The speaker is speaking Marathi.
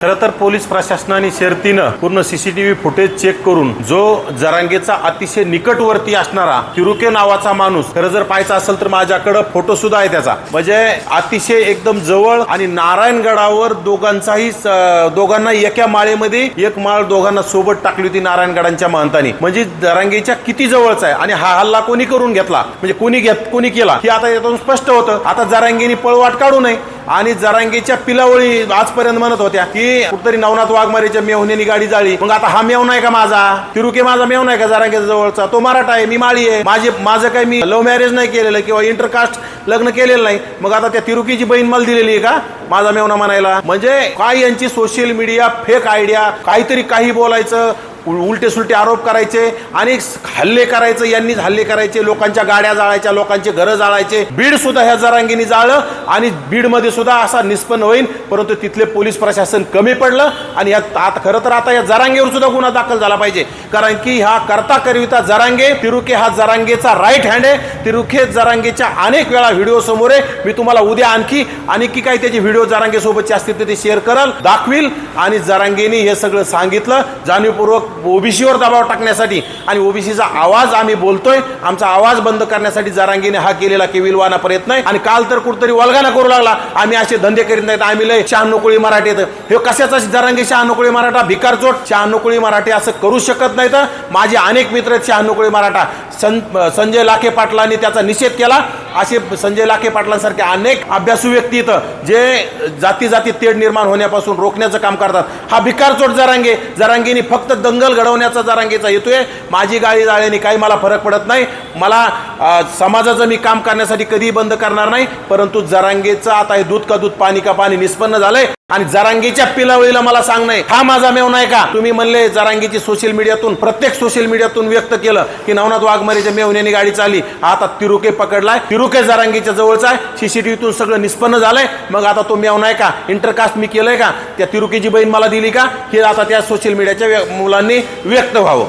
खरं तर पोलीस प्रशासनाने शर्तीनं पूर्ण सीसीटीव्ही फुटेज चेक करून जो जरांगेचा अतिशय निकटवर्ती असणारा तिरुके नावाचा माणूस खरं जर पाहायचा असेल तर माझ्याकडे फोटो सुद्धा आहे त्याचा, म्हणजे अतिशय एकदम जवळ आणि नारायणगडावर दोघांना एका माळेमध्ये एक माळ दोघांना सोबत टाकली होती नारायणगडांच्या महंतांनी, म्हणजे जरांगेच्या किती जवळचा आहे आणि हा हल्ला कोणी करून घेतला म्हणजे कोणी केला हे आता यातून स्पष्ट होतं। आता जरांगेने पळवाट काढू नये आणि जरांगेच्या पिलावळी आजपर्यंत म्हणत होत्या की कुठतरी नवनाथ वाघमारेच्या मेवण्यानी गाडी जाळी, मग आता हा मेवना आहे का माझा? तिरुके माझा मेवना आहे का जरांगेच्या जवळचा? तो मराठा आहे, मी माळी आहे, माझं काही मी लव्ह मॅरेज नाही केलेलं किंवा इंटरकास्ट लग्न केलेलं नाही, मग आता त्या तिरुकीची बहीण मला दिलेली आहे का माझा मेवना म्हणायला? म्हणजे काय यांची सोशल मीडिया फेक आयडिया, काहीतरी काही बोलायचं, उलटे सुलटे आरोप करायचे आणि हल्ले करायचे, यांनीच हल्ले करायचे, लोकांच्या गाड्या जाळायच्या, लोकांचे घरं जाळायचे। बीड सुद्धा ह्या जरांगीने जाळलं आणि बीड मध्ये सुद्धा असा निष्पन्न होईल, परंतु तिथले पोलीस प्रशासन कमी पडलं आणि खरं तर आता या जरांगेवर सुद्धा गुन्हा दाखल झाला पाहिजे, कारण की हा करता करविता जरांगे, तिरुके हा जरांगेचा राईट हँड आहे। तिरुके जरांगेच्या अनेक वेळा व्हिडिओ समोर आहे, मी तुम्हाला उद्या आणखी काही त्याचे व्हिडिओ जरांगे सोबतचे असतील तर ते शेअर कराल, दाखवील। आणि जरांगेने हे सगळं सांगितलं जाणीवपूर्वक ओबीसीवर दबाव टाकण्यासाठी आणि ओबीसीचा आवाज आम्ही बोलतोय, आमचा आवाज बंद करण्यासाठी जरांगीने हा केलेला केविलवाना प्रयत्न आहे। आणि काल तर कुठतरी वल्गाना करू लागला, आम्ही असे धंदे करीत नाहीत, आम्ही लय 96 कोळी मराठे आहेत। हे कशाचा जरांगे 96 कोळी मराठा? भिकारचोट 96 कोळी मराठे असं करू शकत नाहीत। माझे अनेक मित्र आहेत 96 कोळी मराठा। संजय लाखे पाटलांनी त्याचा निषेध केला, असे संजय लाखे पाटलांसारखे अनेक अभ्यासू व्यक्ती आहेत जे जाती तेढ निर्माण होण्यापासून रोखण्याचं काम करतात। हा भिकारचोट जरांगेने फक्त दंगल घडवण्याचा जरांगेचा येतोय। माझी गाडी जाळल्याने काही मला फरक पडत नाही, मला समाजाचं मी काम करण्यासाठी कधीही बंद करणार नाही, परंतु जरांगेचं आता हे दूध का दूध पाणी का पाणी निष्पन्न झालंय आणि जरांगेच्या पिलावळीला मला सांग नाही हा माझा मेवना आहे का? तुम्ही म्हणले जरांगेची सोशल मीडियातून, प्रत्येक सोशल मीडियातून व्यक्त केलं की नवनाथ वाघमारेच्या मेवण्याने गाडी चालली, आता तिरुके पकडलाय, तिरुके जरांगेच्या जवळचा आहे, सीसीटीव्हीतून सगळं निष्पन्न झालंय, मग आता तो मेवना आहे का? इंटरकास्ट मी केलंय का? त्या तिरुकेची बहीण मला दिली का? हे आता त्या सोशल मीडियाच्या मुलांनी व्यक्त व्हावं।